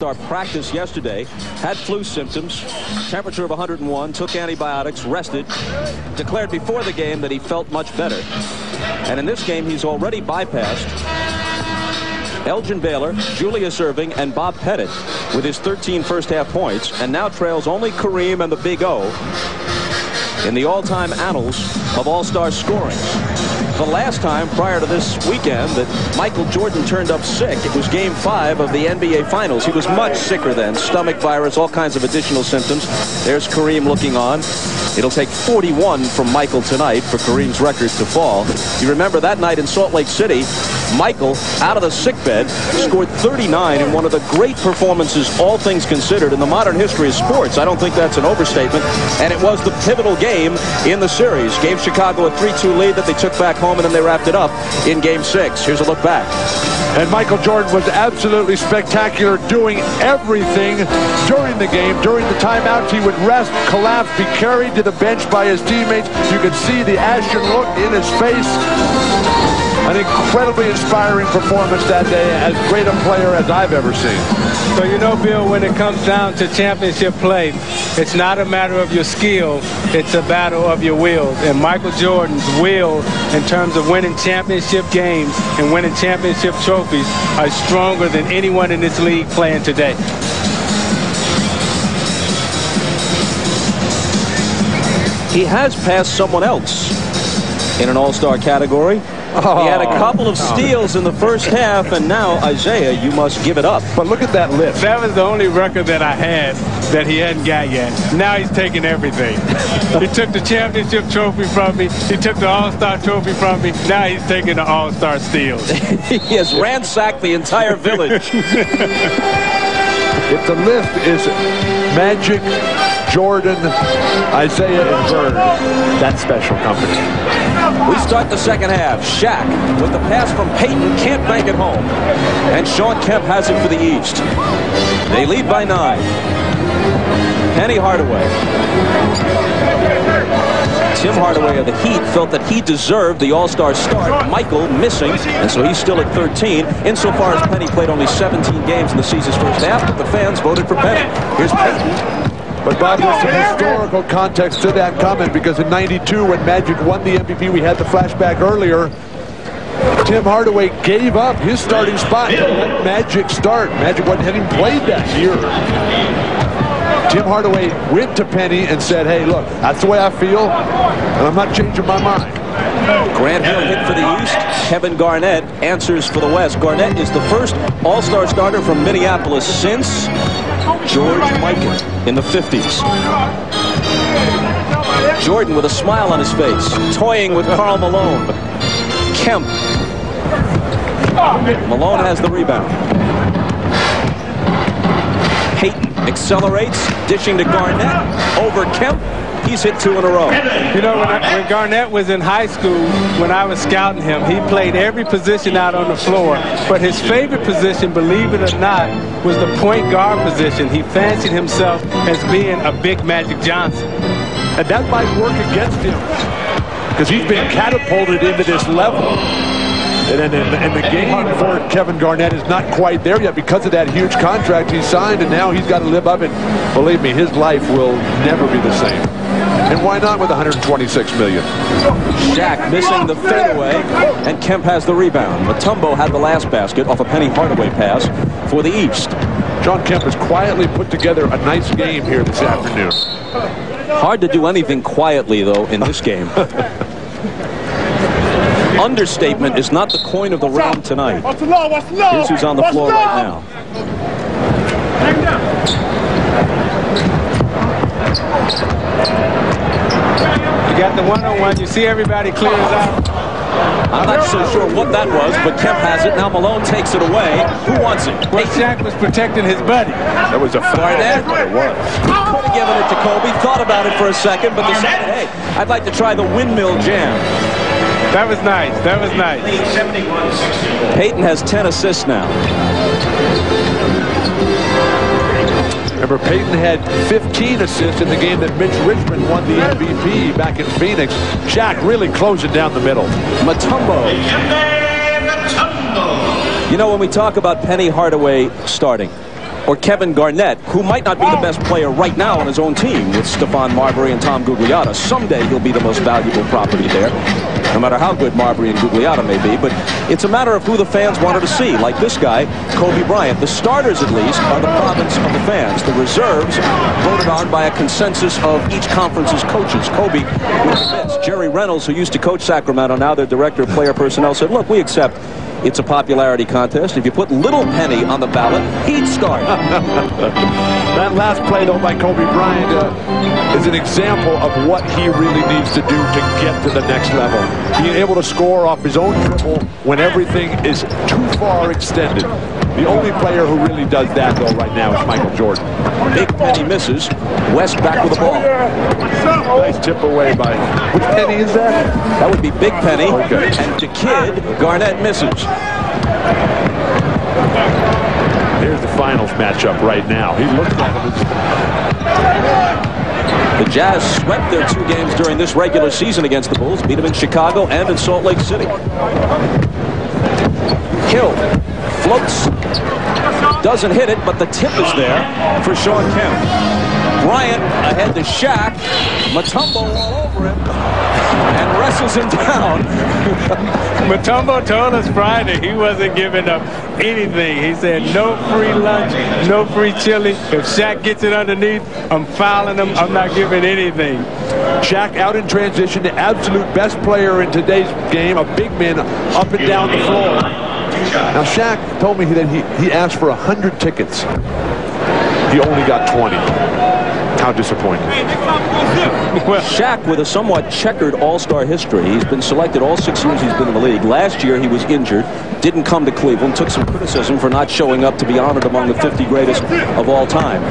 Our practice yesterday, had flu symptoms, temperature of 101, took antibiotics, rested, declared before the game that he felt much better. And in this game, he's already bypassed Elgin Baylor, Julius Erving, and Bob Pettit with his 13 first-half points, and now trails only Kareem and the Big O in the all-time annals of all-star scoring. The last time prior to this weekend that Michael Jordan turned up sick, it was Game 5 of the NBA Finals. He was much sicker then, stomach virus, all kinds of additional symptoms. There's Kareem looking on. It'll take 41 from Michael tonight for Kareem's record to fall. You remember that night in Salt Lake City, Michael, out of the sickbed, scored 39 in one of the great performances, all things considered, in the modern history of sports. I don't think that's an overstatement. And it was the pivotal game in the series. Gave Chicago a 3-2 lead that they took back home, and then they wrapped it up in Game 6. Here's a look back. And Michael Jordan was absolutely spectacular, doing everything during the game. During the timeouts, he would rest, collapse, be carried to the bench by his teammates. You could see the ashen look in his face. An incredibly inspiring performance that day, as great a player as I've ever seen. So you know, Bill, when it comes down to championship play, it's not a matter of your skill, it's a battle of your will. And Michael Jordan's will in terms of winning championship games and winning championship trophies are stronger than anyone in this league playing today. He has passed someone else in an all-star category. Oh, he had a couple of steals in the first half, and now, Isaiah, you must give it up. But look at that lift. That was the only record that I had that he hadn't got yet. Now he's taking everything. He took the championship trophy from me. He took the all-star trophy from me. Now he's taking the all-star steals. He has ransacked the entire village. If the lift is Magic, Jordan, Isaiah, and Bird, that's special company. We start the second half. Shaq with the pass from Peyton, can't bank it home. And Shawn Kemp has it for the East. They lead by 9. Penny Hardaway. Tim Hardaway of the Heat felt that he deserved the all-star start. Michael missing, and so he's still at 13. Insofar as Penny played only 17 games in the season's first half, but the fans voted for Penny. Here's Peyton. But Bob, there's some historical context to that comment, because in '92, when Magic won the MVP, we had the flashback earlier. Tim Hardaway gave up his starting spot to let Magic start. Magic hadn't played that year. Tim Hardaway went to Penny and said, hey, look, that's the way I feel, and I'm not changing my mind. Grant Hill hit for the East. Kevin Garnett answers for the West. Garnett is the first all-star starter from Minneapolis since George Mikan in the 50s. Jordan with a smile on his face, toying with Karl Malone. Kemp. Malone has the rebound. Peyton accelerates, dishing to Garnett. Over Kemp. He's hit 2 in a row. You know, when Garnett was in high school, when I was scouting him, he played every position out on the floor. But his favorite position, believe it or not, was the point guard position. He fancied himself as being a big Magic Johnson. And that might work against him, because he's been catapulted into this level. And the game for Kevin Garnett is not quite there yet because of that huge contract he signed, and now he's got to live up, and believe me, his life will never be the same. And why not with $126 million? Shaq missing the fadeaway, and Kemp has the rebound. Mutombo had the last basket off a Penny Hardaway pass for the East. Shawn Kemp has quietly put together a nice game here this afternoon. Hard to do anything quietly, though, in this game. Understatement is not the coin of the realm tonight. Here's who's on the floor right now. You got the one-on-one. You see everybody clears out. I'm not so sure what that was, but Kemp has it. Now Malone takes it away. Who wants it? Well, Shaq was protecting his buddy. That was a foul. It was. Could have given it to Kobe. Thought about it for a second, but decided, hey, I'd like to try the windmill jam. That was nice. That was nice. Peyton has 10 assists now. Remember, Peyton had 15 assists in the game that Mitch Richmond won the MVP back in Phoenix. Shaq really closing down the middle. Mutombo. You know, when we talk about Penny Hardaway starting, or Kevin Garnett, who might not be the best player right now on his own team with Stephon Marbury and Tom Gugliotta. Someday he'll be the most valuable property there, no matter how good Marbury and Gugliotta may be. But it's a matter of who the fans wanted to see, like this guy, Kobe Bryant. The starters, at least, are the province of the fans. The reserves voted on by a consensus of each conference's coaches. Kobe was missed. Jerry Reynolds, who used to coach Sacramento, now their director of player personnel, said, look, we accept it's a popularity contest. If you put Little Penny on the ballot, he'd start. That last play, though, by Kobe Bryant is an example of what he really needs to do to get to the next level. Being able to score off his own dribble when everything is too far extended. The only player who really does that, though, right now is Michael Jordan. Big Penny misses. West back with the ball. Nice tip away by... Which Penny is that? That would be Big Penny. Okay. And to Kidd, Garnett misses. Here's the finals matchup right now. He looks at it. The Jazz swept their 2 games during this regular season against the Bulls. Beat them in Chicago and in Salt Lake City. Hill floats. Doesn't hit it, but the tip is there for Shawn Kemp. Bryant ahead to Shaq. Mutombo all over him and wrestles him down. Mutombo told us Friday he wasn't giving up anything. He said no free lunch, no free chili. If Shaq gets it underneath, I'm fouling him. I'm not giving anything. Shaq out in transition, the absolute best player in today's game, a big man up and down the floor. Now, Shaq told me that he asked for 100 tickets. He only got 20. How disappointing. Well, Shaq with a somewhat checkered all-star history. He's been selected all 6 years he's been in the league. Last year he was injured, didn't come to Cleveland, took some criticism for not showing up to be honored among the 50 greatest of all time.